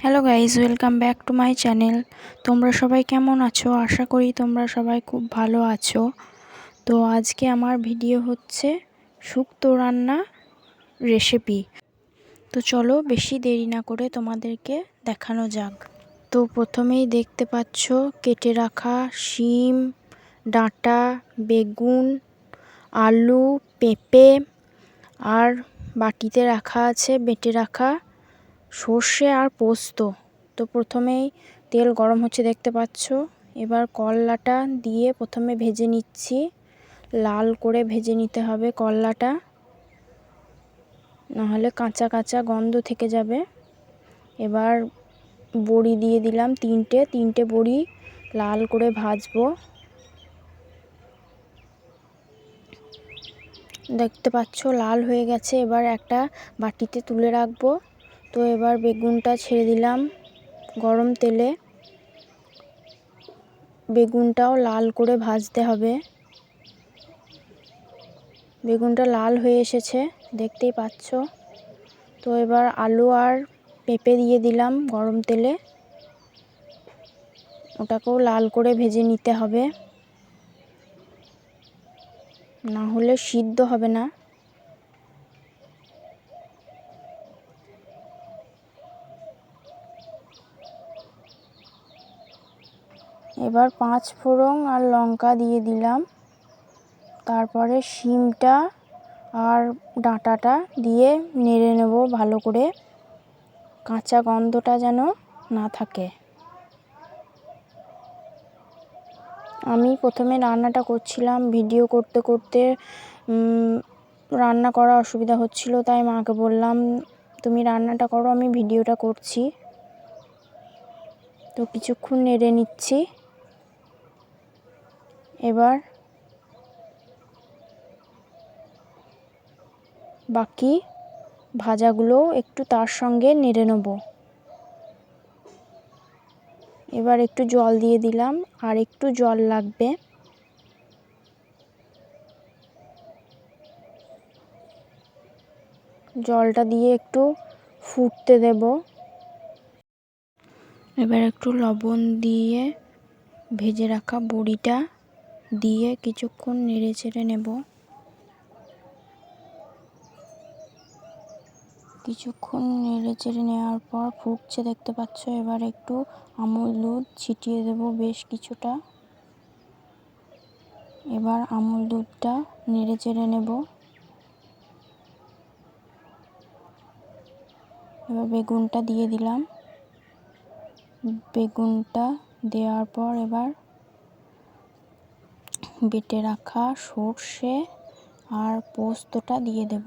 Hello guys, welcome back to my channel. তোমরা সবাই কেমন আছো? আশা করি তোমরা সবাই খুব ভালো আছো। তো আজকে আমার ভিডিও হচ্ছে শুক্তো রান্না রেসিপি। তো চলো বেশি দেরি না করে তোমাদেরকে দেখানো যাক। তো প্রথমেই দেখতে পাচ্ছ কেটে রাখা শিম, ডাঁটা, বেগুন, আলু, পেঁপে আর বাটিতে রাখা আছে বেটে রাখা সর্ষে আর পোস্ত। তো প্রথমেই তেল গরম হচ্ছে দেখতে পাচ্ছ। এবার করলাটা দিয়ে প্রথমে ভেজে নিচ্ছি, লাল করে ভেজে নিতে হবে করলাটা, নাহলে কাঁচা কাঁচা গন্ধ থেকে যাবে। এবার বড়ি দিয়ে দিলাম তিনটে বড়ি লাল করে ভাজবো। দেখতে পাচ্ছ লাল হয়ে গেছে, এবার একটা বাটিতে তুলে রাখবো। তো এবার বেগুনটা ছেড়ে দিলাম গরম তেলে, বেগুনটাও লাল করে ভাজতে হবে। বেগুনটা লাল হয়ে এসেছে দেখতেই পাচ্ছ। তো এবার আলু আর পেঁপে দিয়ে দিলাম গরম তেলে, ওটাকেও লাল করে ভেজে নিতে হবে, না হলে সিদ্ধ হবে না। এবার 5 ফোড়ন আর লঙ্কা দিয়ে দিলাম, তারপরে শিমটা আর ডাঁটাটা দিয়ে নেড়ে নেব ভালো করে, কাঁচা গন্ধটা যেন না থাকে। আমি প্রথমে রান্নাটা করছিলাম, ভিডিও করতে করতে রান্না করা অসুবিধা হচ্ছিল, তাই মাকে বললাম তুমি রান্নাটা করো, আমি ভিডিওটা করছি। তো কিছুক্ষণ নেড়ে নিচ্ছি। এবার বাকি ভাজাগুলো একটু তার সঙ্গে নেড়ে নেব। এবার একটু জল দিয়ে দিলাম, আর একটু জল লাগবে। জলটা দিয়ে একটু ফুটতে দেব। এবার একটু লবণ দিয়ে ভেজে রাখা বড়িটা দিয়ে কিছুক্ষণ নেড়ে চেড়ে নেব। কিছুক্ষণ নেড়ে চেড়ে নেওয়ার পর ফুটছে দেখতে পাচ্ছ। এবার একটু আমুল দুধ ছিটিয়ে দেব বেশ কিছুটা। এবার আমুল দুধটা নেড়ে চেড়ে নেব। এবার বেগুনটা দিয়ে দিলাম। বেগুনটা দেওয়ার পর এবার বেটে রাখা সর্ষে আর পোস্তটা দিয়ে দেব।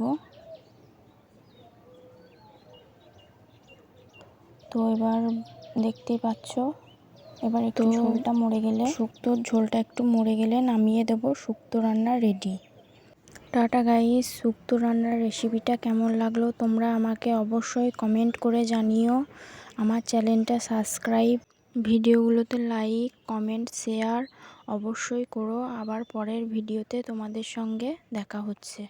তো এবার দেখতেই পাচ্ছ, এবার একটু ঝোলটা মরে গেলে, শুক্তোর ঝোলটা একটু মরে গেলে নামিয়ে দেব। শুক্তো রান্না রেডি। টাটা গাইস, শুক্তো রান্নার রেসিপিটা কেমন লাগলো তোমরা আমাকে অবশ্যই কমেন্ট করে জানিও। আমার চ্যানেলটা সাবস্ক্রাইব, ভিডিওগুলোতে লাইক, কমেন্ট, শেয়ার অবশ্যই করো। আবার পরের ভিডিওতে তোমাদের সঙ্গে দেখা হচ্ছে।